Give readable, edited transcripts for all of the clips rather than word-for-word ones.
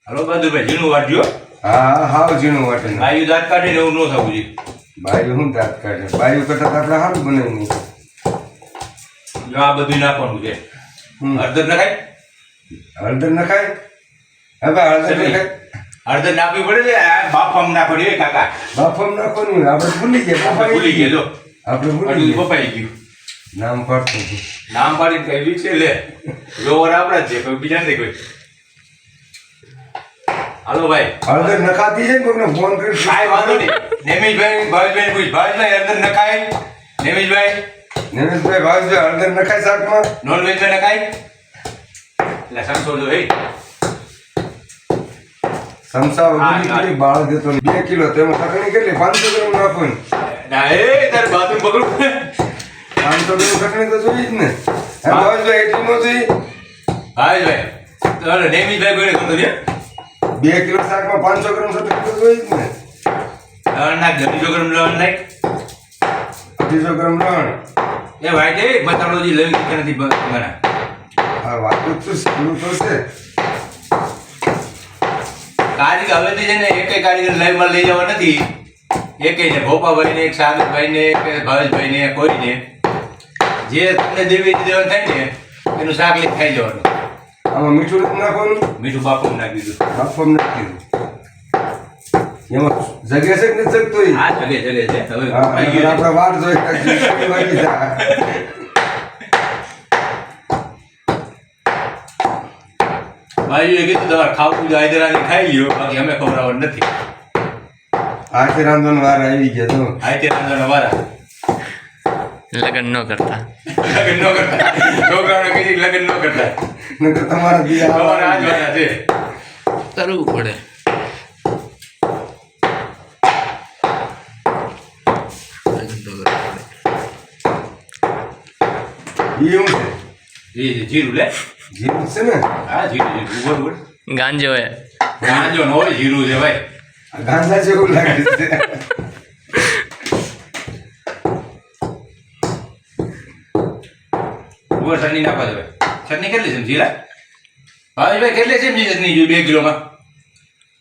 Hello બધું ઝીણું વાટજો. હા હાવ ઝીણું વાટે ને. બાયું દાંત કાઢીને એવું ન થવું જોઈએ. બાયું શું દાંત કાઢે? બાયું કરતા આપણે સારું બનાવી નહીં. જો આ બધું નાખવાનું છે. હળદર નખાય? હળદર નખાય? હવે હળદર નખાય? હળદર નાખવી પડે છે. આ બાફામાં નાખવાની હોય કાકા. બાફમ નાખવાનું આપણે ભૂલી ગયા. ભૂલી ગયા જો. આપણે ભૂલી અડધું ગયા. બફાઈ ગયું. નામ પડતું હતું. નામ પાડીને કઈ બી છે લે. જોવર આપણા જ છે કોઈ બીજા નથી કોઈ. હાલો ભાઈ. હળદર નખાતી છે ને કોઈને ફોન કરી. કાંઈ વાંધો નહીં. નેમિશભાઈ ભાવેશભાઈ પૂછ. ભાવેશભાઈ હળદર નખાય? નેમિશભાઈ નરેશભાઈ ભાવેશભાઈ હળદર નખાય શાકમાં? નોનવેજમાં નખાય? એટલે સમજો જો હે. સમસા વગરની કેટલી બાળ દેતો 2 કિલો તેમાં ચટણી કેટલી 500 ગ્રામ નાખવાની. ના એ તારે બાથરૂમ પકડું. 500 ગ્રામ ચટણી તો જોઈ જ ને. હે ભાવેશભાઈ એટલી નો જોઈ? ભાવેશભાઈ તો નેમિશભાઈ કોઈને કરતો છે? 2 કિલો શાકમાં 500 ગ્રામ ચટણી તો જોઈ જ ને. લવણ નાખ. 200 ગ્રામ લવણ નાખ. 200 ગ્રામ લવણ. એ ભાઈ એ મસાલો જે લઈ કે નથી બના. આ વાત તો શું તો છે. કારીગર હવેથી છે ને એકેય કારીગર લાઈવમાં લઈ જવા નથી. એકેયને ભોપાભાઈને, એક સાગરભાઈને, એક ભાવેશભાઈને, કોઈને જે તમને દેવી દેવાનું થાય ને એનું શાક લઈ ખાઈ જવાનું. આમાં મીઠું નથી નાખવાનું. મીઠું બાપુ નાખી દીધું. બાફમ નથી કીધું. એમાં જગ્યા છે કે નથી જગતો ઈ? હા જગે છે હવે હા, ખાઈ ગયું. આપણે વાર જોઈ કાઢી વાગી જાય. ભાઈ એ કીધું તમારે ખાવું જ હાયદરાની ખાઈ લ્યો બાકી અમે ખવડાવવાનું નથી. આખી રાંધવાનો વાર આવી ગયા તો. હાયદરાનો વારા લગ્ન ન કરતા. લગ્ન ન કરતા. છોકરાઓને કીધી કે લગ્ન ન કરતા. નકર તમારા દિયા તમારે આ જ વારા છે. કરવું પડે. લગ્ન તો કરવું પડે. ઈ શું છે? એ જીરું લે. જીરું છે ને? હા જીરું બરોબર. ગાંજો હે. ગાંજો ન હોય જીરું છે ભાઈ. આ ગાંજા જેવું લાગે છે. ઉપર ચટણી નાખવા દે ભાઈ. ચટણી કેટલી છે જીરા? ભાવેશભાઈ કેટલી છે ચટણી જોઈએ 2 કિલોમાં?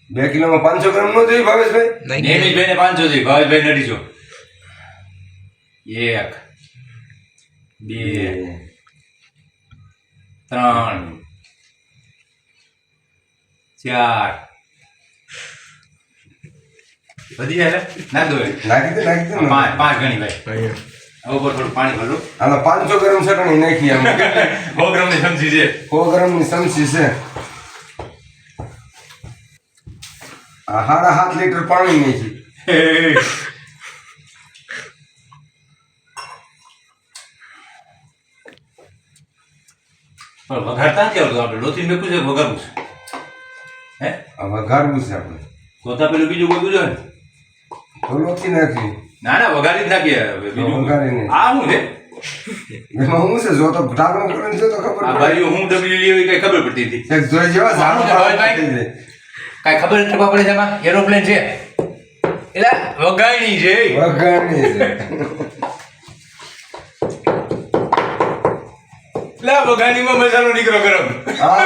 2 કિલોમાં 500 ગ્રામ નો જોઈએ ભાવેશભાઈ? નેમિશભાઈને 500 જોઈએ. ભાવેશભાઈને 250. 1 2 3 4 વધી જાય નાખ દો. નાખી દે ને. પાંચ ગણી ભાઈ. ઉપર થોડું પાણી ભરું. આમાં 500 ગ્રામ ચટણી નાખી આમાં. 100 ગ્રામની સમજી છે. 100 ગ્રામની સમસી છે. આ 7.5 લીટર પાણી નાખી. પણ વઘારતા નથી આવડતું આપણે. લોથી મેકું છે વઘારવું છે. હે આ વઘારવું છે આપણે. ગોતા પેલું બીજું કોઈ બીજું ને? થોડોથી નાખી. ના ના વઘારી જ નાખીએ હવે બીજું. વઘારી નહીં. આ શું છે? એમાં હું છે જો તો ઢાંકણું કરીને જો તો ખબર આ પડે. ભાઈ હું ડબલ્યુ લેવી કઈ ખબર પડતી હતી. એક જોઈ જેવા ઝાડુ ભાઈ. કાંઈ ખબર નથી પડે છે એમાં. એરોપ્લેન છે એટલે વઘારણી છે. વઘારણી છે. એટલે વઘારણીમાં મસાલો નીકળો ગરમ. હા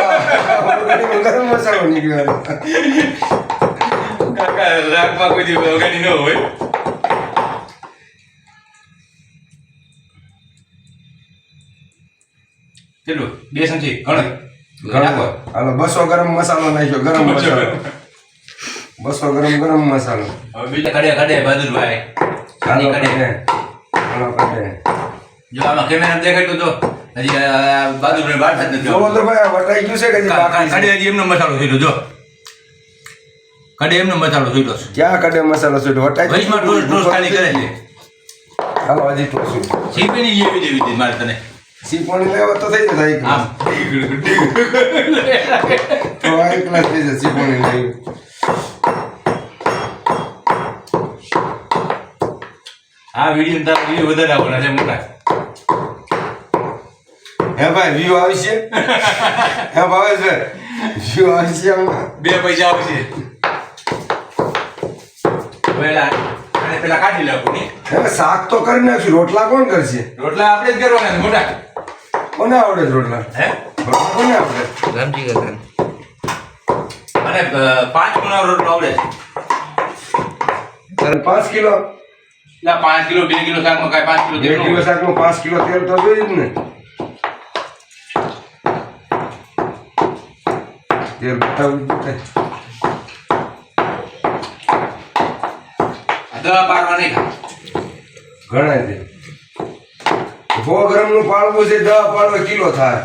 વઘારણીમાં ગરમ મસાલો નીકળ્યો. કાકા રાખમાં કોઈ દી વઘારણી ન હોય. કેટલું? 2 ચમચી ઘણો નાખો. હાલો 200 ગરમ મસાલો નાખ્યો. ગરમ મસાલો 200 ગરમ મસાલો. હવે બીજા કડે બહાદુરભાઈ હાલો કડે. કડે. હાલો કડે. જો આમાં કેમેરા દેખાડતો તો હજી બહાદુરભાઈ બહાર જ નથી જોવો તો ભાઈ આ વટાઈ ગયું છે કે હજી બાકી છે? કડે હજી એમનો મસાલો છૂટ્યો જો. કડે એમનો મસાલો છૂટ્યો છે. ક્યાં કડે મસાલો છૂટ્યો? વટાઈ ગયું? વચમાં ટોસ ખાલી કરે છે. હાલો હજી ટોસ્યું. સીપીની લેવી દેવી હતી મારે તને. સીપોણી લેવા તો થઈ જશે એક આમ તો આ એક ગ્લાસ થઈ જશે સીપોણી લેવી. આ વિડીયો તારા વ્યૂ વધારે આવવાના છે મોટા. હે ભાઈ વ્યૂ આવશે? હે ભાવેશભાઈ વ્યૂ આવશે આમાં? 2 પૈસા આવશે. પેલા અને પેલા કાઢી લાગુ ને. હવે શાક તો કરી નાખ્યું. રોટલા કોણ કરશે? રોટલા આપણે જ કરવાના છે મોટા. કોને આવડે છે રોટલા? હે રોટલા કોને આવડે? રામજી કાકા. મને 5 ગુણા રોટલો આવડે છે. તારે 5 કિલો એટલે 5 કિલો 2 કિલો શાકમાં કાંઈ 5 કિલો 2 તેલ કિલો શાકમાં 5 કિલો તેલ તો જોઈએ જ ને તેલ બતાવું જ દવા પાડવા નહીં ખા. ઘણા છે 100 ગ્રામનું પાડવું છે 10 પાડવા કિલો થાય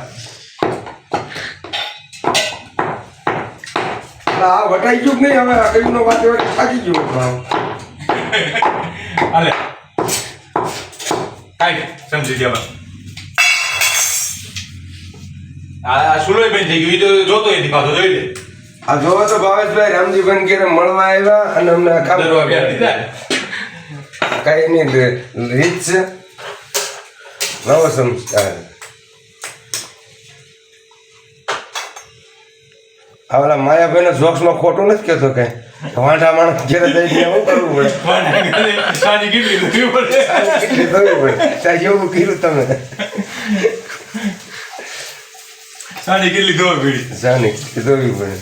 આ વટાઈ ગયું કે નહીં હવે આ કઈનો વાતે વાતે થાકી ગયો હાલે કાંઈ સમજી ગયા બસ. આ સુલોય બંધ થઈ ગયું. એ તો જોતો નથી પાછો જોઈ લે. આ જોવો તો ભાવેશભાઈ રામજીભાઈ ઘેરે મળવા આવ્યા અને અમને દરવા બેઠ દીધા. કઈ એની રીત છે નવો સંસ્કાર આ ઓલા માયાભાઈ ના જોક્સ માં ખોટું નથી કેતો કઈ વાંઢા માણસ ઘેરે જઈને શું કરવું પડે સાની કેટલી દૂર પડે. કેટલી થવી પડે ત્યાં જેવું કીધું તમે સાની કેટલી દોર પડી. જાની થવી પડે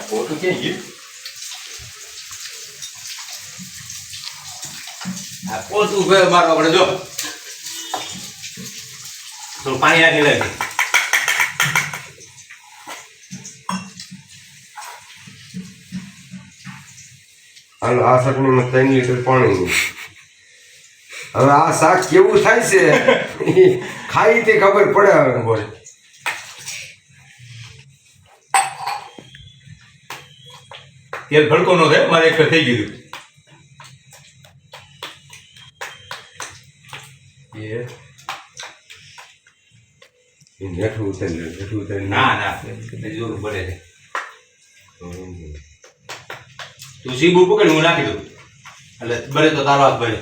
ફોટો ક્યાં ગયું? આ પોતું મારવા પડે જો. થોડું પાણી નાખી લાગે. હાલો આ ચટણીમાં 3 લીટર પાણી હવે આ શાક કેવું થાય છે ખાઈ તે ખબર પડે હવે બોલે. તેલ ભડકો નો થાય મારે એક થઈ ગયું. હેઠું ઉતારી ના ના જરૂર પડે છે. તું સીબુ પકડ હું નાખી દઉં એટલે બરે તો તારો હાથ ભરે.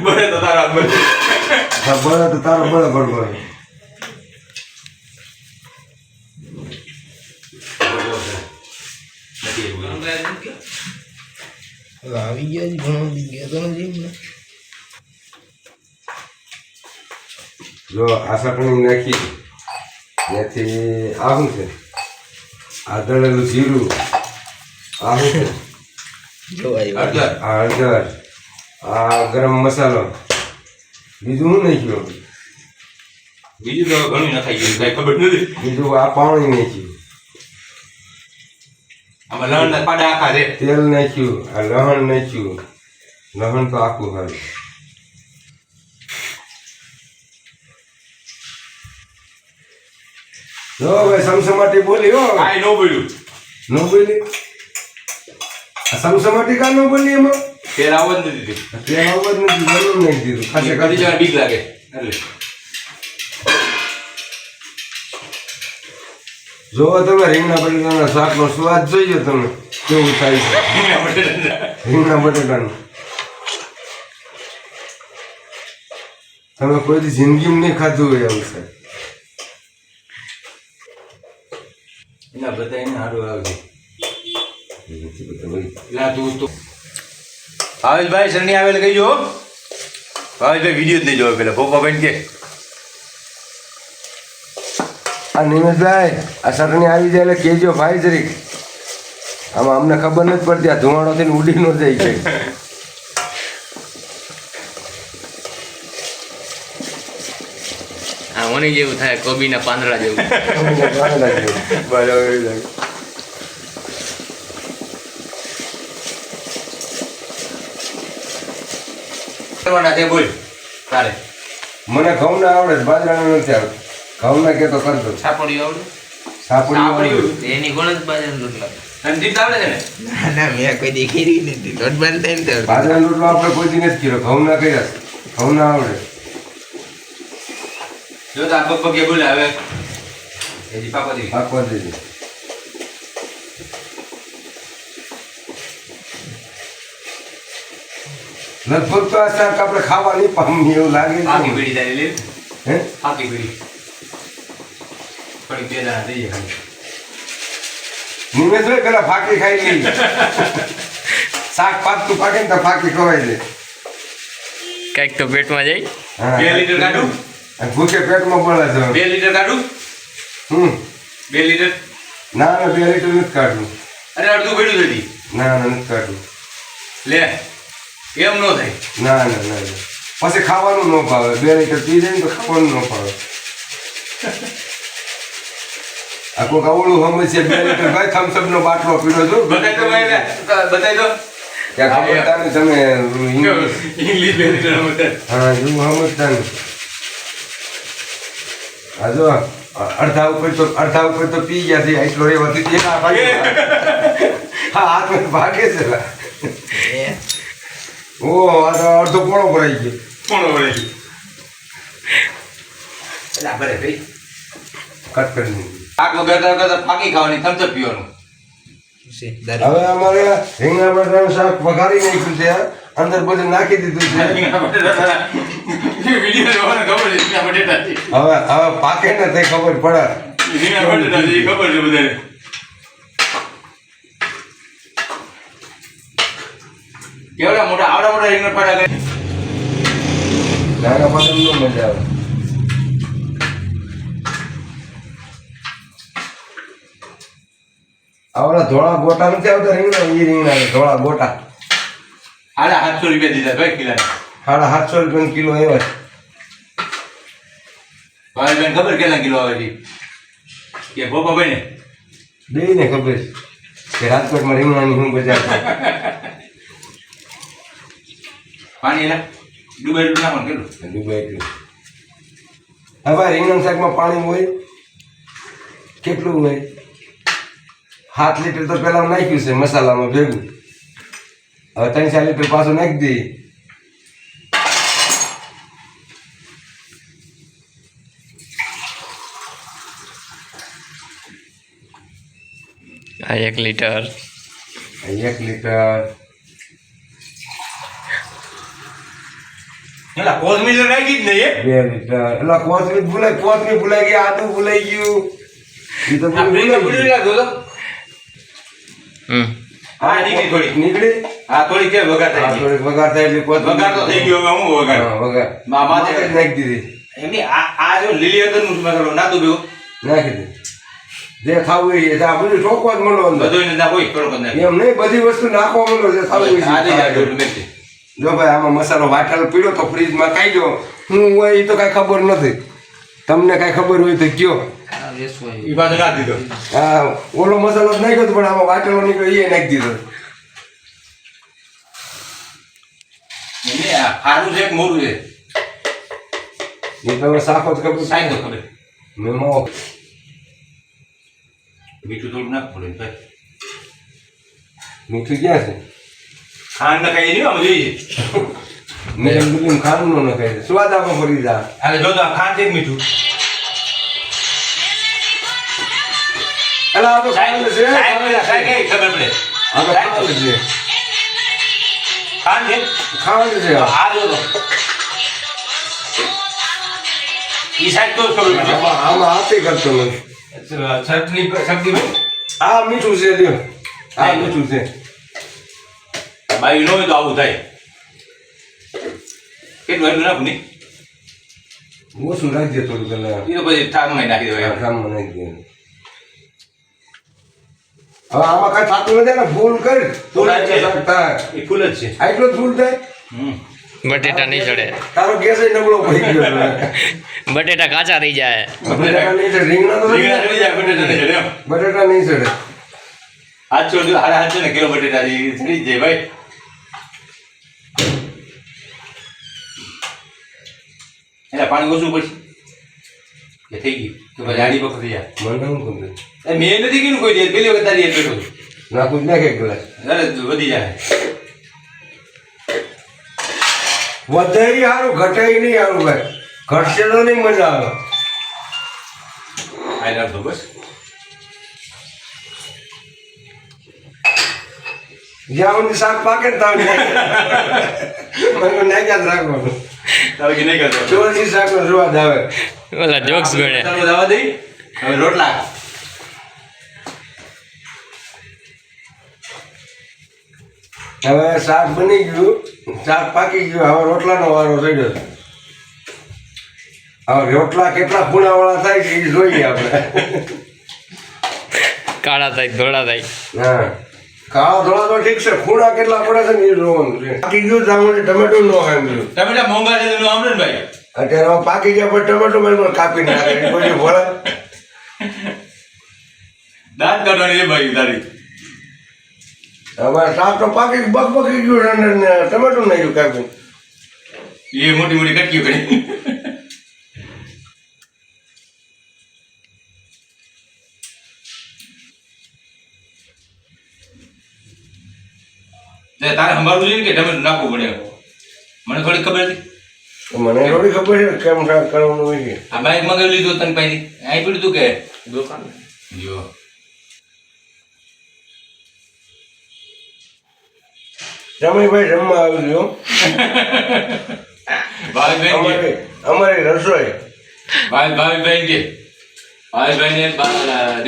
બરે તો તારો હાથ ભરે. બળે તો તારો બરાબર બળે આવી ગયા જ ઘણો ગયા તો નથી. જો આ ચટણી નાખી ત્યાંથી આ શું છે આ દળેલું જીરું આ શું છે હળદર. આ હળદર આ ગરમ મસાલો બીજું શું નાખ્યું બીજું તો ઘણું નખાઈ ગયું કઈ ખબર નથી. બીજું આ પાણી નાખ્યું આમાં લણના પાડા આખા છે. તેલ નાખ્યું આ લહણ નાખ્યું લહણ તો આખું હાલ જો ભાઈ સમસમાટી બોલી હો કાંઈ ન બોલ્યું. ન બોલી આ સમસમાટી કા ન બોલી એમાં તેલ આવવા જ નથી દીધું. તેલ આવવા જ નથી જરૂર નહીં દીધું ખાસે બધી ખાલી જગ્યાએ બીક લાગે એટલે જો તમે રીંગણા બટેટાના શાકનો સ્વાદ જોઈજો તમે કેવું થાય છે રીંગણા બટેટાનું તમે કોઈ દી જિંદગીમાં નહીં ખાધું હોય એવું છે એના બધા એને સારું આવે. ભાવેશભાઈ શરણી આવેલ કહી જો. ભાવેશભાઈ વિડીયો જ નહીં જોવે પેલા પપ્પા બેન કે આ નિમેશભાઈ આ ચટણી આવી જાય એટલે કહેજો ભાઈ જરીક આમાં અમને ખબર નથી પડતી આ ધુમાડો થઈને ઉડી ન જાય છે આ ઓની જેવું થાય કોબીના પાંદડા જેવું. બરાબર કરવાના તે બોલ તારે. મને ઘઉંના આવડે છે બાજરાના નથી આવડે ઘઉંના કે તો કરતો છાપડી આવડે. સાપડી એની કોણ જ બાજરાનો રોટલો. સંદીપ આવડે છે ને. ના મેં કોઈ દી ખીરી નથી. લોટ બાંધતા ને તો બાજરાનો રોટલો આપણે કોઈ દી નથી કર્યો ઘઉંના કર્યા છે ઘઉંના આવડે જો તો આ પપ્પા કે બોલે હવે એજી પાપા દી પાકવા દેજે લગભગ તો આ શાક આપણે ખાવા નહીં પામીએ એવું લાગે આખી છે બીડી તારી લે. હે આખી બીડી થોડી બે દાણા દઈએ ખાલી. નિમેશભાઈ પેલા ફાકી ખાઈ લઈ શાક પાકતું પાકે ને તો ફાકી ખવાય છે કંઈક તો પેટમાં જાય. હા 2 લીટર કાઢું. અને ભૂખે પેટમાં બળે છે 2 લીટર કાઢું. 2 લીટર ના ના 2 લીટર નથી કાઢવું. અરે અડધું પડ્યું નથી. ના ના નથી કાઢવું. લે એમ ન થાય. ના ના ના ના. પછી ખાવાનું ન ભાવે. 2 લીટર પી જાય ને તો ખાવાનું ન ભાવે. આ કોઈક અવળું સમજશે 2 લીટર ભાઈ થમ્સઅપ નો બાટલો પીડો છો બતાય તો ભાઈ બતાય તો ત્યાં સમજતા ને તમે ઇંગ્લિશ. ઇંગ્લિશ બે લીટર બતાય. હા એવું સમજતા ને. આ જો અડધા ઉપર તો પી ગયા છે એટલો રહેવાથી એના ભાગે હા હાથમાં ભાગે છે લા. ઓ આ તો અડધો પોણો ભરાઈ ગયો. કોણ વળે છે? એટલે ભરે ભાઈ કટ કરી દીધું. શાક વગર ફાકી ખાવાની થમ્સઅપ પીવાનું. હવે અમારે રીંગણા બટાટાનું શાક વઘારી નાખ્યું છે અંદર બધું નાખી દીધું છે. વિડીયો જોવાને ખબર છે રીંગણા બટેટા છે. હવે પાકે ને તે ખબર પડે. રીંગણા બટેટા છે એ ખબર છે બધાને. કેવડા મોટા આવડા મોટા રીંગણા બટાટા કરે. નાના પાટણ નો મજા આવે. આવડા ધોળા ગોટા નથી આવતા રીંગણા એ રીંગણા છે, ધોળા ગોટા. 750 રૂપિયા દીધા ભાઈ કિલાના. 750 રૂપિયા કિલો એવા છે. ભાઈ બેન ખબર કેટલા કિલો આવે છે કે ભોપા ભાઈ ને બેયને ખબર છે કે રાજકોટમાં રીંગણાની શું બજાર છે. પાણી એલા ડુબાઈ નાખવાનું કેટલું. દુબઈ એટલું. હા ભાઈ રીંગણ શાકમાં પાણી હોય કેટલું હોય? 7 લીટર તો પેલા નાખ્યું છે મસાલામાં ભેગું. હવે 3-4 લીટર પાછું નાખી દઈએ. આ 1 લીટર 1 લીટર એલા કોથમીર નાખી જ નહીં. 2 લીટર એટલે કોથમીર ભૂલાઈ ગઈ, આદુ ભૂલાઈ ગયું. એ તો બધું ભૂલાઈ ગયું. હા નીકળી થોડી. નીકળી. હા થોડી કે વઘાર હા, થાય. થોડીક વઘાર થાય એટલે કોથમીર વઘાર તો થઈ ગયો હવે હું વઘાર. હા, વઘાર માથે માથે જ નાખી દીધી. એમની આ જો લીલી અદરનું મસાલો નાખું બેવું નાખી દીધી. જે ખાવું એ આ બધું ઠોકવા જ મળો અંદર. બધું ના કોઈ થોડુંક જ નાખી. એમ નહીં, બધી વસ્તુ નાખવા મળો જે ખાવું એ આજે જ આ ખાવા. જોડું મેથી. જો ભાઈ આમાં મસાલો વાટેલો પીડ્યો તો ફ્રીજમાં કાઢ્યો. હું હોય એ તો કાંઈ ખબર નથી. તમને કાંઈ ખબર હોય તો કયો. ઈ બાજુ નાખી દીધો. આ ઓલો મસાલો જ નાખ્યો તો પણ આમાં વાટેલો નીકળ્યો એ નાખી દીધો. એમને આ ખારું છે કે મોરું છે એ તમે શાખો જ ખબર. સાઈ તો ખબર. મેમો મીઠું થોડું નાખવું પડે ભાઈ. મીઠું ક્યાં છે? ખાંડ નખાઈ નહીં આમાં જોઈએ. મેં એમ કીધું ખાંડ નો નખાય છે. સ્વાદ આમાં ફરી જા. અરે જો તો આ ખાંડ છે કે મીઠું. અલા આ તો ખાંડ છે. સાઈ કઈ ખબર પડે. આ તો ખાંડ છે. ખાંડ છે. ખાંડ છે. આ જો તો ઈ સાઈડ તો જ ખબર પડે. આમાં હાથે કરતો નથી. ચટણી સબ્જી ભાઈ આ મીઠું છે લ્યો. આ મીઠું છે. બાઈ નો હોય તો આવું થાય. કેટલું એટલું નાખું નહીં. ઓછું નાખી દે થોડું પેલા. એ તો પછી ઠાકમાં નાખી દેવાય. કામમાં નાખી દે. હવે આમાં કાંઈ થતું નથી ને, ફૂલ કર તો ફૂલ જ છે. થાય. એ ફૂલ જ છે. આટલો જ ફૂલ થાય. બટેટા નહીં ચડે. તારો ગેસ નબળો પડી ગયો છે. બટેટા કાચા રહી જાય. બટેટા નહીં ચડે. રીંગણા તો નહીં રીંગણા ચડી જાય, બટેટા નહીં ચડે એમ. બટેટા નહીં ચડે. 800 ને કિલો બટેટા ચડી જ જાય ભાઈ. એટલે પાણી ઓછું પડશે એ થઈ ગયું તો પછી આડી પકડી જાય. મને શું ખબર? એ મેં નથી કીધું કોઈ દિવસ પેલી વખત તારી બેઠો છું. નાખું જ નાખે એક ગ્લાસ. અરે વધી જાય. વધારે સારું, ઘટાય નહીં સારું ભાઈ. ઘટશે તો નહીં મજા આવે. આઈ લવ બસ. જ્યાં સુધી શાક પાકે ને ત્યાં નાખ્યા જ રાખવાનું. તારે કે નહીં કરતો. ચોરસી શાકનો સ્વાદ આવે. ઓલા જોક્સ ગણે. ચાલો જવા દઈ. હવે રોટલા. હવે શાક બની ગયું, શાક પાકી ગયું, હવે રોટલાનો વારો થઈ ગયો. હવે રોટલા કેટલા ખૂણાવાળા થાય છે એ જોઈએ આપણે. કાળા થાય ધોળા થાય. હા કાળા ધોળા તો ઠીક છે, ખૂણા કેટલા પડે છે ને એ જોવાનું છે. પાકી ગયું જામું ટમેટો ન સાંભળ્યું. ટમેટા મોંઘા છે એનું સાંભળે ને ભાઈ. અત્યારે પાકી ગયા પછી ટમેટો મને કાપી નાખે કોઈ ભોળા. દાંત કાઢવાની છે ભાઈ તારી. અમારે શાક તો પાકી બકબકી ગયું ને ટમેટો નાખ્યું કાપી. એ મોટી મોટી કટકીઓ કરી. તારે સંભાળવું જોઈએ કે ટમેટું નાખવું પડે? મને થોડી ખબર હતી. મને થોડી ખબર છે કેમ શાક કરવાનું હોય છે. આ બાઈક મગાવી લીધું તને પાછી અહીં પડ્યું તું કે દુકાન જો રમણીભાઈ જમવા આવી ગયો. ભાવેશભાઈ અમારી રસોઈ ભાવેશભાઈ કે ભાવેશભાઈ ને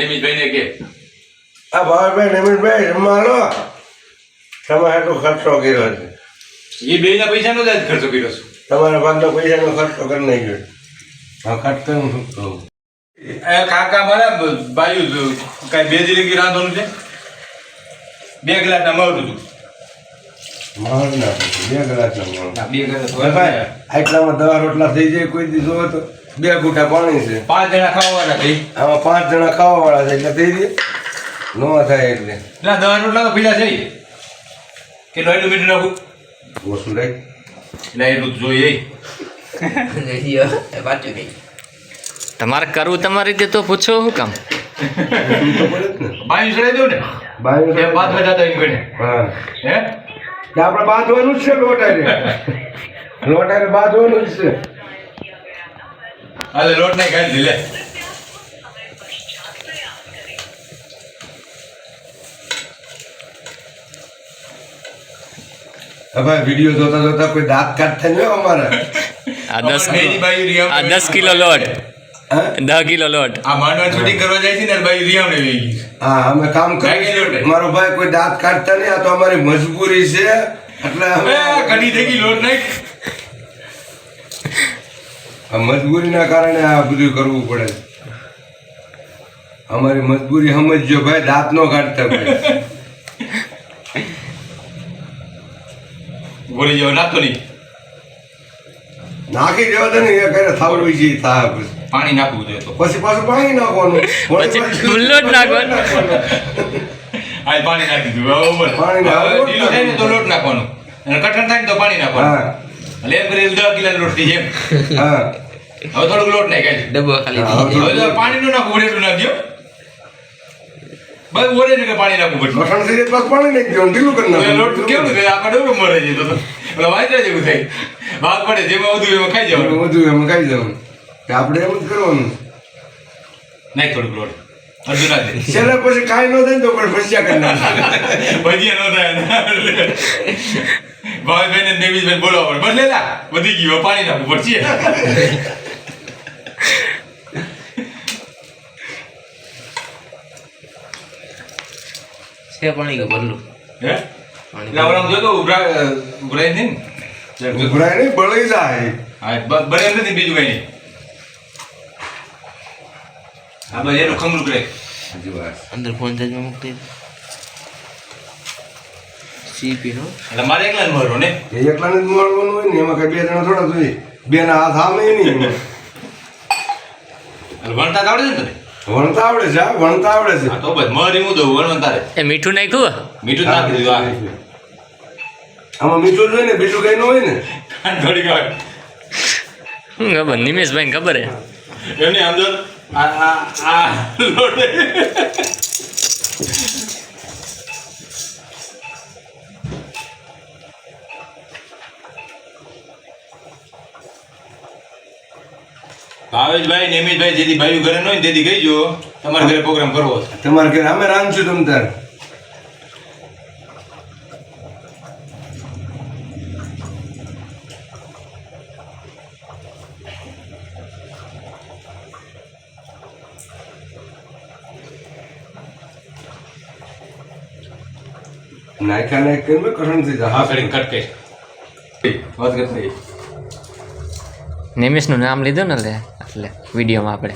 નેમિશભાઈ ને કે આ ભાવેશભાઈ નમીશભાઈ જમવા હાલો. તમારે તો ખર્ચો કર્યો છે. એ બે ના પૈસા નો જ ખર્ચો કર્યો છું. તમારા ભાગનો પૈસાનો ખર્ચો કરી નાખ્યો. હા ખર્ચ કરું શું કહું. કાકા મારા બાયું કઈ બે જિંદગી રાંધવાનું છે. 2 ગ્લાસ ના મળતું હતું. માર ના 2 ગ્લાસ ના 2 ગ્લાસ આટલામાં 10 રોટલા થઈ જાય કોઈ દી જોવો તો 2 ઘૂંટા પાણી છે. 5 જણા ખાવાના થઈ. આમાં 5 જણા ખાવા વાળા છે એટલે થઈ જાય નો થાય એટલે. ના 10 રોટલા તો પીડા છે. કેટલું એટલું મીઠું નાખું ઓછું રહી એટલે એટલું જોઈએ. તમારે કરવું તમારી રીતે તો પૂછો શું કામ. બાયું ચડાવી દઉં ને બાયું કેમ બાદ માં જતા એમ ગણે હા હે આપણે બાંધવાનું જ છે લોટારે. લોટારે બાંધવાનું જ છે. હાલે લોટ નહીં ખાઈ લે. હવે વિડીયો જોતા જોતા કોઈ દાંત કાઢતા નહીં હો અમારે. આ 10 કિલો લોટ, હા 10 કિલો લોટ. આ માંડવા શૂટિંગ કરવા જાય છે ને બાઈ રિયાવને વહી ગઈ. હા અમે કામ લાગી લોટ. કરીએ. મારો ભાઈ કોઈ દાંત કાઢતા નહીં. આ તો અમારી મજબૂરી છે એટલે અમે કઢી થઈ ગઈ લોટ નહીં. આ મજબૂરીના કારણે આ બધું કરવું પડે. અમારી મજબૂરી સમજજો ભાઈ, દાંત નો કાઢતા ભાઈ. બોલી જવા નાખતો નહીં. નાખી દેવા દે ને એ કરે થાવડવી છે થાય પછી. પાણી નાખવું જોઈએ તો પછી પાછું પાણી નાખવાનું. પછી લોટ નાખવાનો. આ પાણી નાખી દીધું. હવે ઉપર પાણી નાખવાનું. ઢીલું થાય ને તો લોટ નાખવાનો અને કઠણ થાય ને તો પાણી નાખવાનું. હા એટલે એમ કરી 10 કિલો લોટ થઈ જેમ હા હવે થોડુંક લોટ નાખાય છે. ડબ્બો ખાલી હા, થઈ જાય. હવે તો પાણી નું નાખવું પડે એટલું નાખજો. બસ ઓરે ને કે પાણી નાખવું પડશે. લસણ થઈ જાય તો પાણી નાખી દેવાનું. ઢીલું કરી તો એ નાખવાનું. લોટ કેવું થાય આપણે ડબલું મરે છે તો એટલે વાંચરા જેવું થાય. ભાગ પડે જેમાં વધુ એમાં ખાઈ જવાનું. બધું એમ ખાઈ જવાનું. આપણે એમ જ કરવાનું. નાખ થોડુંક લોટ અડધું નાખ દે. છેલ્લે પછી કાંઈ ન થાય ને તો પણ ભજીયા કરી નાખવાનું. ભજીયા ન થાય ભાવેશભાઈ ને નેમિશભાઈ બોલાવો પડે. બસ લેલા વધી ગયું હવે પાણી નાખવું પડશે. છે પાણી કે ભરલું હે એટલે હવે આમ જોતો ઉભરાય નહીં ને. ઉભરાય નહીં બળી જાય. હા બને એમ નથી બીજું કઈ નહીં. આ બસ એનું ખમરું કરે. સાચી વાત. અંદર ફોન ચાર્જમાં મૂકતી સીપી નો એટલે મારે એકલા જ મરો ને. એ એકલાને જ મળવાનું હોય ને એમાં કઈ 2 જણા થોડા જોઈએ. 2 ના હાથ આમે નહીં એમાં. એટલે વણતા તો આવડે છે ને તને? વણતા આવડે છે. હા વણતા આવડે છે. હા તો બસ મરી હું દઉં વણવાનું તારે. એ મીઠું નાખ્યું. મીઠું જ નાખી દીધું. આમાં મીઠું જોઈએ ને બીજું કઈ ન હોય ને. હા થોડી વાર શું ખબર નિમેશભાઈ ખબર હે. એમને આમ જો આ લોટ ભાવેશભાઈ નેમિશભાઈ જેથી ભાઈ ઘરે ન હોય ને તેથી કહીજો તમારા ઘરે પ્રોગ્રામ કરવો છે. તમારે ઘરે અમે રાંધશું તમ તારે. નાખ્યા નાખ કરીને કઠણ થઈ જાય. હા કરી કટ કે વાત કરતા નિમેશનું નામ લીધું ને એટલે વિડીયોમાં આપણે.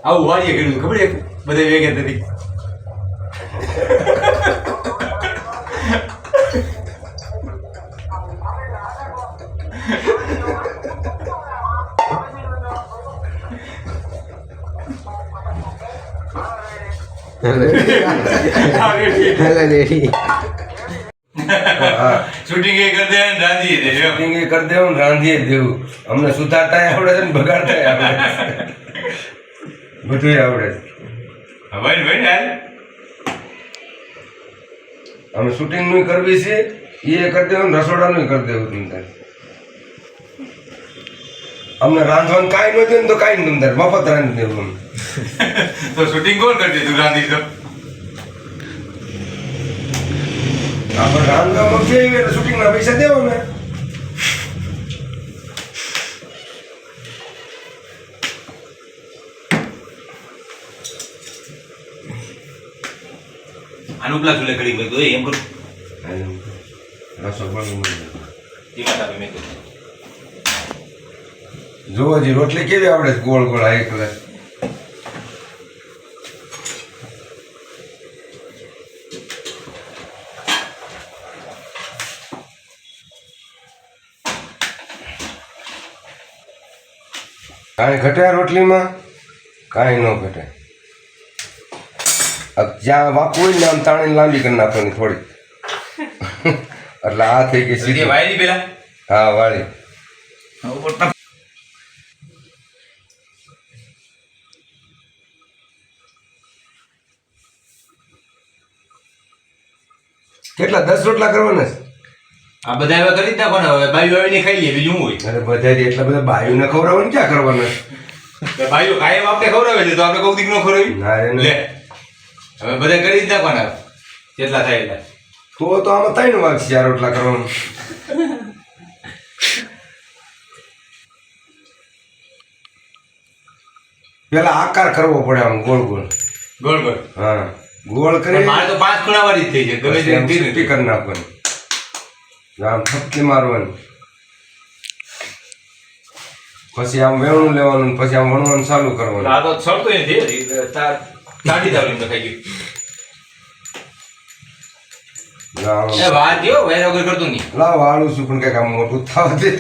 આવું વાળીએ કર્યું ખબર છે બધે વેગે નથી. શૂટિંગ એ કરી દે ને રાંધીએ દે જો. શૂટિંગ એ કરી દેવું ને રાંધીએ જ દેવું. અમને સુધારતા આવડે છે ને બગાડતા આવડે છે. બધું આવડે છે. હા, ભાઈ ભાઈ ને હાલ. અમે શૂટિંગ નું કરવી છે એ કરી દેવું ને રસોડાનું કરી દેવું તમે તારે. અમને રાંધવાનું કાંઈ ન દે ને તો કાંઈ નહીં તમે તારે મફત રાંધી દેવું અમને. તો શૂટિંગ કોણ કરતી તું રાંધી તો? આપણે રાંધવામાં છે એટલે શૂટિંગના પૈસા દેવો ને. આનું પેલા ચૂલે ઘડી મેં કીધું, એમ કરું રસો પણ એમાં તાપે મેં કીધું. જોવો જી રોટલી કેવી આવડે છે ગોળ ગોળ હાઈ કલર. કાંઈ ઘટે આ રોટલીમાં? કાંઈ ન ઘટે. જ્યાં વાપવું હોય ને આમ તાણીને લાંબી કરી નાખવાની થોડી. એટલે આ થઈ ગઈ સીધી સીધી. વાયરી પેલા હા વાળી. કેટલા 10 રોટલા કરવાના છે? આ બધા હવે કરી જ નાખો ને. હવે બાયું આવીને ખાઈ લઈએ, બીજું શું હોય? અરે બધા એટલા બધા બાયુને ખવડાવવાનું ક્યાં કરવાના છે? તો બાયું કાયમ આપણે ખવડાવે છે તો આપણે કોક દીક નો ખવડાવી ના રે લે. ના. હવે બધા કરી જ નાખવાના જેટલા થાય એટલા. તો આમાં 3 વાગશે 4 રોટલા કરવાનું. પેલા આકાર કરવો પડે આમ ગોળ ગોળ. ગોળ ગોળ. હા ગોળ કરી પણ મારે તો 5 ખૂણા વાળી જ થઈ છે ગમે તે પછી રીતે. કરી નાખવાની. આમ થપકી મારવાની. પછી આમ વેણું લેવાનું ને પછી આમ વણવાનું ચાલુ કરવાનું. આ તો સડતો નથી તાડી તાવલી તો ખાઈ ગયું. આમ એ વાત જો વેરા વગર કરતો નહીં. લાવ આળું છું પણ કઈક આમ મોટું થવા દે.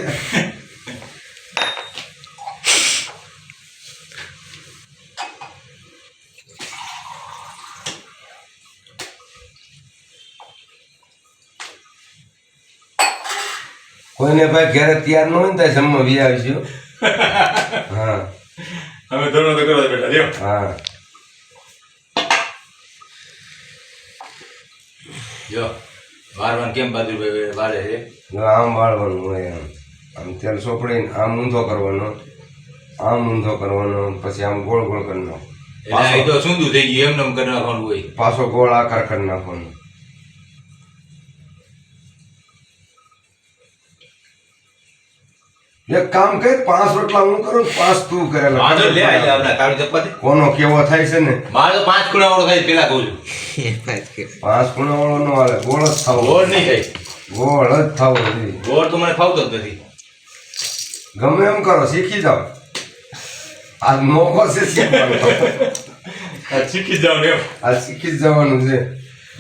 કોઈને ભાઈ ઘરે તૈયાર ન હોય ને ત્યાં જમવા વી આવીશું. હા હવે ધોરણ તો કરવા બેટા જો. હા જો વારવાન કેમ બાજુ વાળે છે. જો આમ વાળવાનું હોય આમ તેલ સોપડીને આમ ઊંધો કરવાનો, આમ ઊંધો કરવાનો, પછી આમ ગોળ ગોળ કરી નાખો. એટલે એ તો સુંદું થઈ ગયું એમને એમ કરી નાખવાનું હોય. પાછો ગોળ આકાર કરી નાખવાનો. એક કામ કર 5 રોટલા હું કરું 5 તું કરેલા. વાંધો લે આઈ આપણા તાળી ચપાતી. કોનો કેવો થાય છે ને મારે તો 5 ખૂણા વાળો થાય પેલા કહું છું. 5 ખૂણા વાળો નો હાલે. ગોળ જ થવો. ગોળ નહીં થાય. ગોળ જ થવો જોઈએ. ગોળ તો મને ફાવતો જ નથી. ગમે એમ કરો શીખી જાઓ. આ મોકો છે શીખવાનો. શીખી જાવ ને આ શીખી જ જવાનું છે.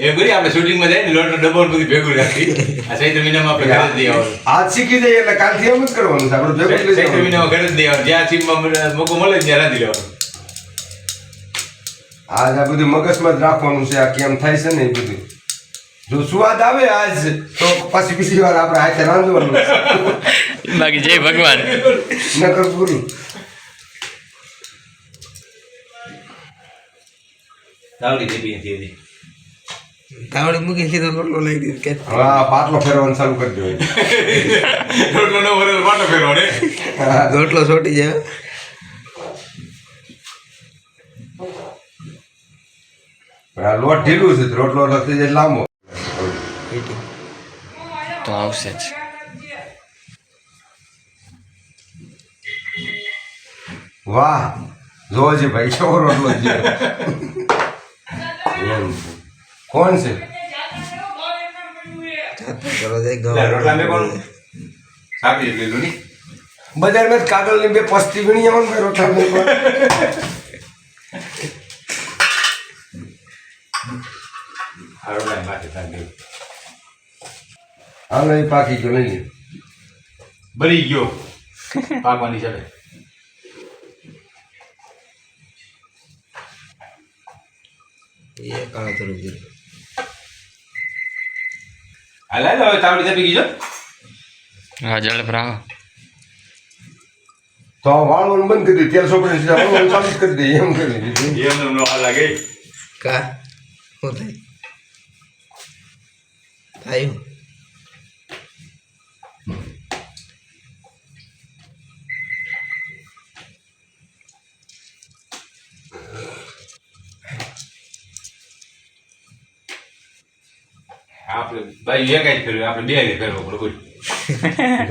એમ કરી આપણે શૂટિંગમાં જાય ને લોટનો ડબ્બો ને બધું ભેગું રાખી આ ચૈત્ર મહિનામાં આપણે ઘરે જ દઈ આવવાનું. આજ શીખી જાય એટલે કાલથી એમ જ કરવાનું છે. આપણે ભેગું જ લઈ ચૈત્ર જવાનું. મહિનામાં ઘરે જ દઈ આવવાનું. જ્યાં સીમમાં મોકો મળે ત્યાં રાંધી લેવાનું. આજ આ બધું મગજમાં જ રાખવાનું છે. આ કેમ થાય છે ને એ બધું જો સ્વાદ આવે આજ તો પછી બીજી વાર આપણે હાથે રાંધવાનું છે. બાકી જય ભગવાન. નકર પૂરું. તાવડી દેવી નથી હતી. તાવડી મૂકી સીધો રોટલો લઈ દીધો કે હવે આ પાટલો ફેરવાનું ચાલુ કરી દેવાય. રોટલો નો ભરેલો પાટો ફેરવો ને. રોટલો છોટી જાય. પણ આ લોટ ઢીલું છે તો રોટલો નથી જાય લાંબો. તો આવશે જ. વાહ જોજે ભાઈ કેવો રોટલો છે. એમ છે. કોણ છે? કરો જાય લે, રોટલા મેં કોણ સાપી લીધું ની. બજારમાં જ કાગળની 2 પસ્તી વીણી આવવાનું ભાઈ રોટલા મેં. હારો લાય માથે તાંગે હાલો એ પાકી ગયો લઈ લે બળી ગયો પાકવાની ચાલે એ કાળા તરફ ગયું હાલ હાલ હવે તાવડી દબી ગઈ જો હા જળ ભરાવો તો આ વાળવાનું બંધ કરી દે તેલ સોપડીને સીધા વાળવાનું ચાલુ જ કરી દે એમ કરી દીધું એમને નો હાલ લાગે કા શું થાય થાય આપણે ભાઈ એક જ કર્યું આપણે બે જ કર્યું આપણે કોઈ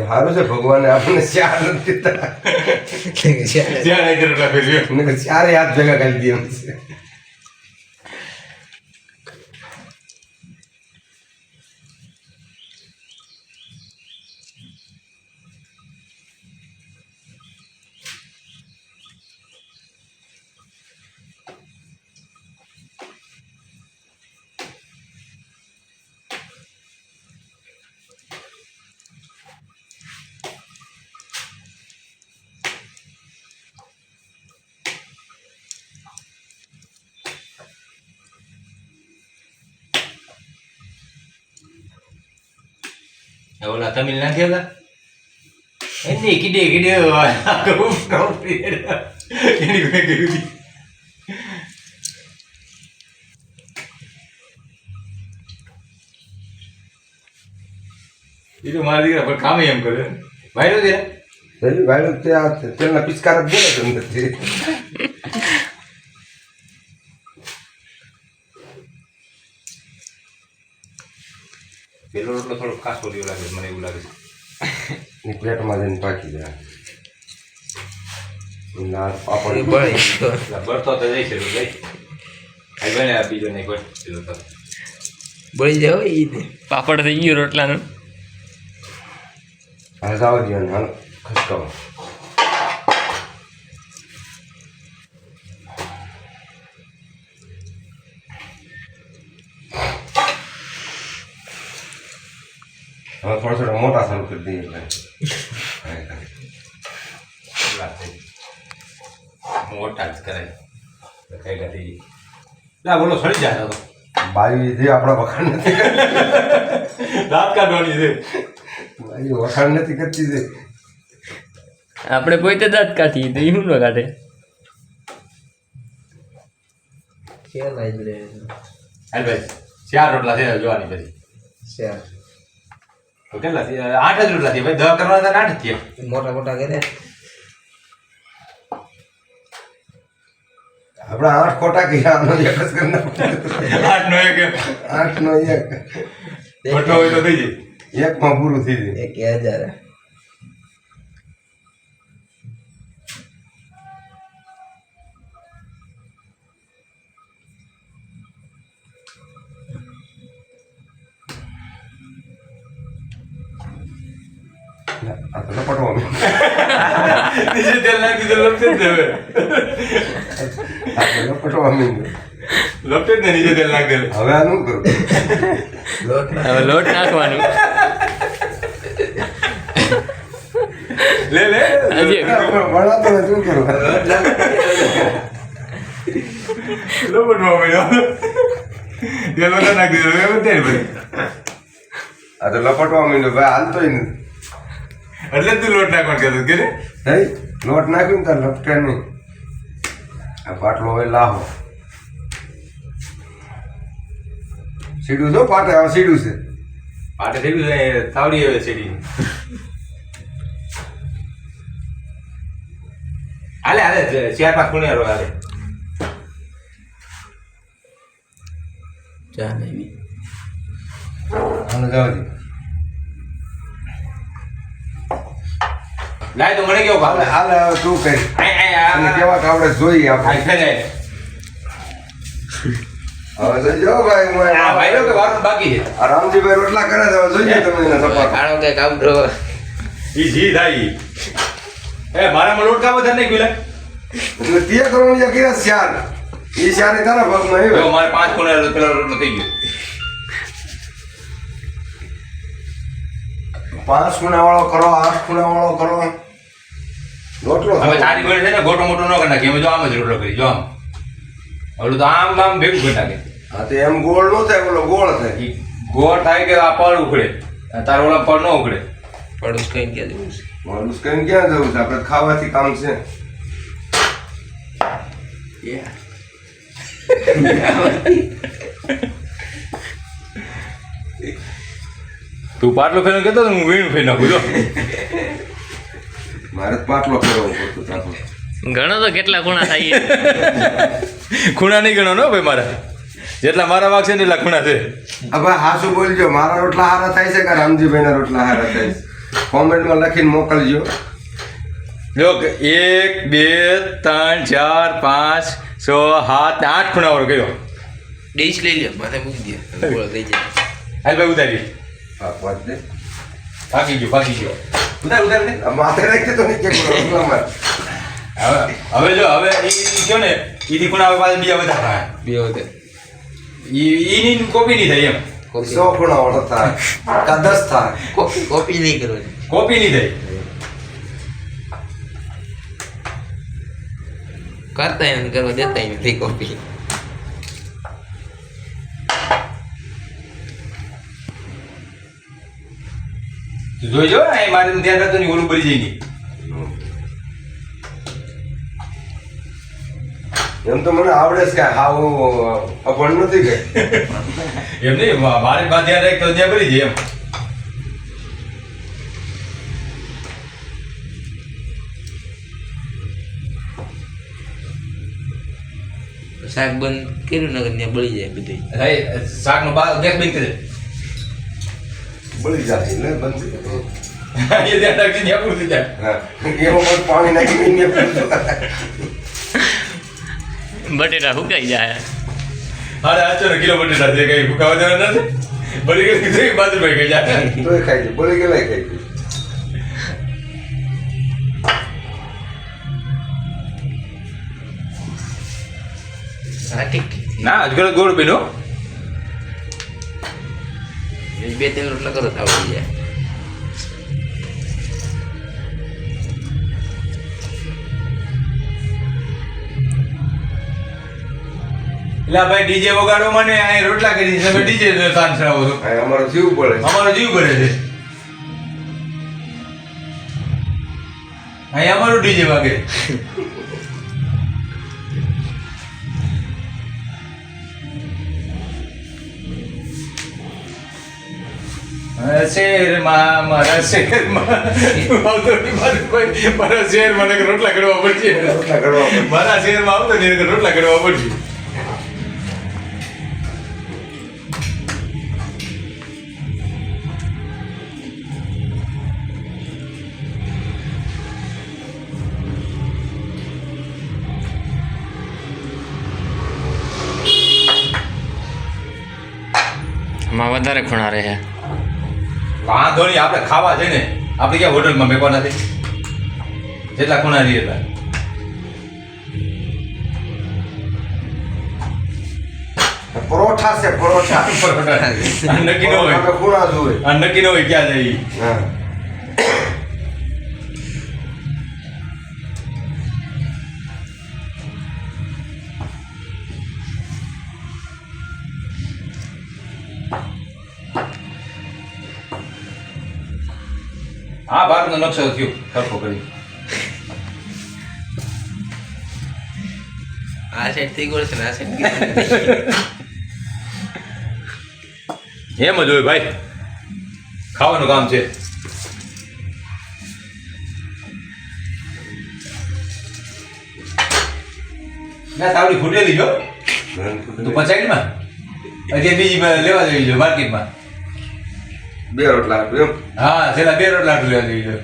સારું છે ભગવાને આપણને ચાર નથી દીધા જ્યાં નહીં કર્યું એટલે ફેરવ્યું. નકર ચારે હાથ ભેગા કરી દે એમ છે ઓલા તમિલ નાખી હતા એની કીડે કીડે એની કોઈ કર્યું એ તો મારા દીકરા પણ કામ એમ કરે ભાઈ છે પેલી ભાઈ ત્યાં તેલના પિચકાર જ બોલે છે અંદરથી પેલો રોટલો થોડો ખાસ બોલ્યો લાગે મને એવું લાગે છે એ પ્લેટમાં જઈને પાકી જાય ના પાપડ બળી એટલે બળતો તો જઈ છે લઈ આ બને આ બીજો નહીં કોઈ પેલો તો બળી જાય હોય ઈ પાપડ થઈ ગયું રોટલાનું હાલ જાવ જીવન હાલ ખસકાવો હવે થોડા થોડા મોટા ચાલુ કરી દઈએ એટલે મોટા જ કરાય કઈ કાઢી ના બોલો સડી જાય તો બાઈ જે આપણા વખાણ નથી દાંત કાઢવાની છે બાઈ વખાણ નથી કરતી છે આપણે પોતે દાંત કાઢીએ તો એવું ન કાઢે ક્યાં લાઈ દે હાલ ભાઈ 4 રોટલા છે જોવાની પછી ચાર તો કેટલા છે 8 જ રોટલા છે ભાઈ 10 કરવાના હતા 8 જ થયા મોટા મોટા કરે આપણા 8 ખોટા ગયા આનો એક જ કરી નાખો 8 નો એક 8 નો એક ખોટો હોય તો થઈ જાય એકમાં પૂરું થઈ જાય 1000 આ તો લપટવાનું નીચે તેલ નાખી તો લપટે જ હવે આ તો લપટવાનું લપટે જ ને નીચે તેલ નાખી દે હવે આ શું કરું લોટ ના હવે લોટ નાખવાનું લે લે હજી ભણાતો ને શું કરું લપટવા મળ્યો તેલ વધારે નાખી દે હવે તેલ ભાઈ આ તો લપટવા માંડ્યો ભાઈ હાલતોય નથી એટલે તું લોટ નાખવાનું કહેતો કે ને હે લોટ નાખ્યું ને તાર લપટે નહીં આ પાટલો હવે લાહો સીડું છો પાટે હવે સીડું છે પાટે થઈ ગયું છે તાવડી હવે સીડી હાલે હાલે 4-5 ખૂણે હાલે ચા નહીં આને જવા દે લાય તો મને કેવો ભાવ હાલે હાલે હવે તું કરી અને કેવા કાવડે જોઈએ આપણે હવે તો જો ભાઈ હું ભાઈઓ કે વારનું બાકી છે આ રામજીભાઈ રોટલા કરે છે હવે જોઈએ તમે એને સપાટ કાળો કે કામ ડ્રો ઈ જી થાય એ મારામાં લોટ કામ વધારે નહીં ગયું એટલે તે કરવાની જે કર્યા ચાર એ ચારે તારા ભાગમાં જો આવ્યો મારે 5 ખૂણા પેલા રોટલો થઈ ગયો 5 ખૂણા વાળો કરો 8 ખૂણા વાળો કરો રોટલો હવે તારી ગોળ છે ને ગોટો મોટો ન કરી નાખી અમે જો આમ જ રોટલો કરી જો આમ ઓલું તો આમ આમ ભેગું કરી નાખે હા તો એમ ગોળ નો થાય ઓલો ગોળ થાય ઈ ગોળ થાય કે આ પડ ઉખડે તારો ઓલા પડ ન ઉખડે પડોશ કઈ ક્યાં જવું છે માણસ કઈ ક્યાં જવું છે આપણે ખાવાથી કામ છે તું પાટલો ફેરનો કહેતો તો હું વીણું ફેર નાખું જો મારે તો પાટલો ફેરવવો પડતો તાકો ઘણો તો કેટલા ખૂણા થાય ખૂણા નહીં ગણો ને ભાઈ મારા જેટલા મારા વાગ છે ને એટલા ખૂણા છે હવે હાસુ બોલજો મારા રોટલા હારા થાય છે કે રામજીભાઈના રોટલા હારા થાય છે કોમેન્ટમાં લખીને મોકલજો જો 1 2 3 4 5 6 7 8 ખૂણા વાળો ગયો ડીશ લઈ લ્યો માથે મૂકી દે ગોળ થઈ જાય હાલ ભાઈ ઉતારી હા વાત દે ભાગી ગયો ઉતાર ને આ માથે રાખજે તો નહીં કે રોટલામાં હવે જો હવે ઈ કયો ને ઈથી ખૂણા આવે પાછા બીજા બધા થાય બે વધે ઈની કોપી નહીં થાય એમ 100 ખૂણા વાળો થાય કા 10 થાય કોપી નહીં કરવાની કોપી નહીં થાય કરતા એને કરવા દેતા નથી કોપી તું જોઈજો અહીં મારે ધ્યાન રાખતો નહીં ઓલું બળી જાય નહીં એમ તો મને આવડે છે કે હા હું અભણ નથી કે એમ નહીં મારે ધ્યાન રાખ તો ત્યાં બળી જાય એમ શાક બંધ કર્યું ને ત્યાં બળી જાય બધું શાકનો ગેસ બંધ કરે બળી જાય એટલે બંધ થઈ જાય. એ ધ્યાન રાખજે ત્યાં પૂરું થઈ જાય હા એમાં પણ પાણી નાખીને મેં પૂછ્યું. બટેટા સુકાઈ જાય અરે આચો ને કિલો બટેટા છે કઈ ભૂકાવા દેવા નથી બળી ગઈ તો બાજુ ભાઈ ગઈ જાય તોય ખાઈ જાય બળી ગયેલા ખાઈ જાય હા ઠીક ના આજકાલ ગોળ બેનો બે ત્રણ રોટલા કરો તો આવડી જાય એટલે ભાઈ ડીજે વગાડો મને અહીં રોટલા કરી તમે ડીજે તાન ચડાવો છો હા, અમારો જીવ પડે છે. અમારો જીવ ભરે છે અહીં અમારું ડીજે વાગે શેરમાં મારા શેરમાં તું આવતો નહીં મારું કોઈ મારા શેરમાં મને રોટલા કરવા પડશે રોટલા કરવા પડે. મારા શેરમાં આવતો નહીં એટલે રોટલા કરવા પડશે આમાં વધારે ખૂણા રહે વાંધો નહીં આપણે ખાવા છે ને આપણે ક્યાં હોટલમાં મેકવાના છે જેટલા ખૂણા રહીએ એટલા પરોઠા છે પરોઠા આ નક્કી ન હોય પરોઠા ખૂણા જોવે આ નક્કી ન હોય ક્યાં જઈએ હા આ ભાગનો નકશો થયો સરખો કરી આ સાઈડ થી ગોળ છે ને આ સાઈડ એમ જ હોય ભાઈ ખાવાનું કામ છે ના તાવડી ફૂટેલી જો તું પચાડી માં હજી બીજી લેવા જવી જો માર્કેટમાં બે રોટલા આપ્યું એમ હા છેલ્લા 2 રોટલા લેવા જવી જો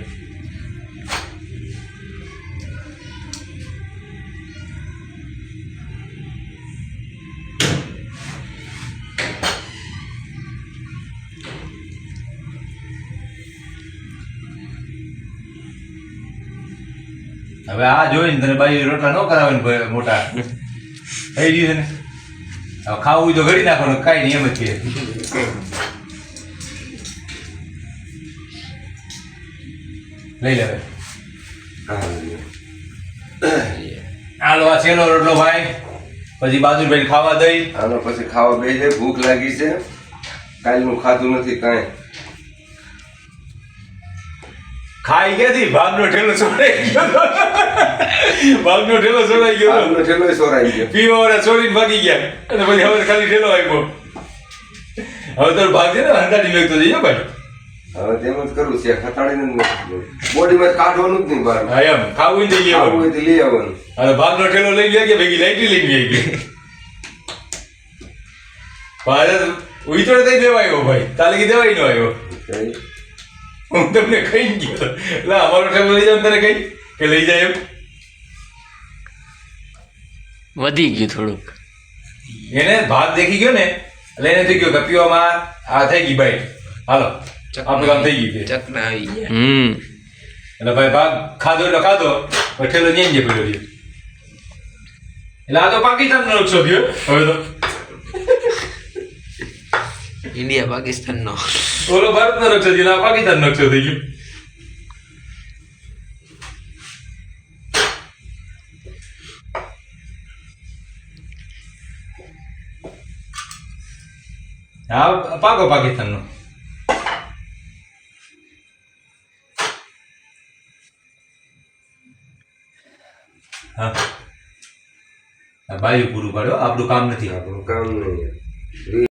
હવે આ જોઈને તને બાઈ રોટલા ન કરાવે ને ભાઈ મોટા થઈ ગયું છે ને હવે ખાવું હોય તો ઘડી નાખવાનું કાંઈ નહીં એમ જ છે લઈ લે ભાઈ. હાલો આ છેલ્લો રોટલો ભાઈ પછી બાજુભાઈ ખાવા દઈ આનો પછી ખાવા બે જાય ભૂખ લાગી છે કાલનું ખાધું નથી કાંઈ ખાઈ ક્યાંથી ભાગનો ઠેલો છોડાઈ ગયો ભાગનો ઠેલો છોડાઈ ગયો આનો ઠેલોય સોરાઈ ગયો પીવા વાળા છોડીને ભાગી ગયા અને પછી હવે ખાલી ઠેલો આવ્યો હવે તો ભાગ છે ને હંતાડી મેકતો જઈએ ભાઈ હવે તેમ જ કરું છે ખતાડીને બોડીમાં કાઢવાનું જ નહીં બહાર હા એમ ખાવું જ નહીં આવું હોય તો લઈ આવવાનું હવે ભાગનો ઠેલો લઈ ગયા કે ભેગી લાઈટી લઈ ગઈ ભારત ઉઈતોડે થઈ દેવા આવ્યો ભાઈ તાલે કી દેવાય નો આવ્યો હું તમને કહી ગયો લા અમારો ઠેલો લઈ જાવ તને કઈ કે લઈ જાય એમ વધી ગયું થોડુંક. એને ભાગ દેખી ગયો ને એટલે એને થઈ ગયો કે પીવામાં આ થઈ ગઈ ભાઈ હાલો આપણું કામ થઈ ગયું છે ચકના આવી ગયા એટલે ભાઈ ભાગ ખાધો એટલે ખાધો પણ ઠેલો ન્યાય જે પડ્યો છે એટલે આ તો પાકિસ્તાનનો નકશો થયો હવે તો ઇન્ડિયા પાકિસ્તાનનો ઓલો ભારતનો નકશો થયો આ પાકિસ્તાનનો નકશો થઈ ગયો હા પાકો પાકિસ્તાનનો હા બાયું પૂરું પાડ્યો આપણું કામ નથી આપણું કામ નહીં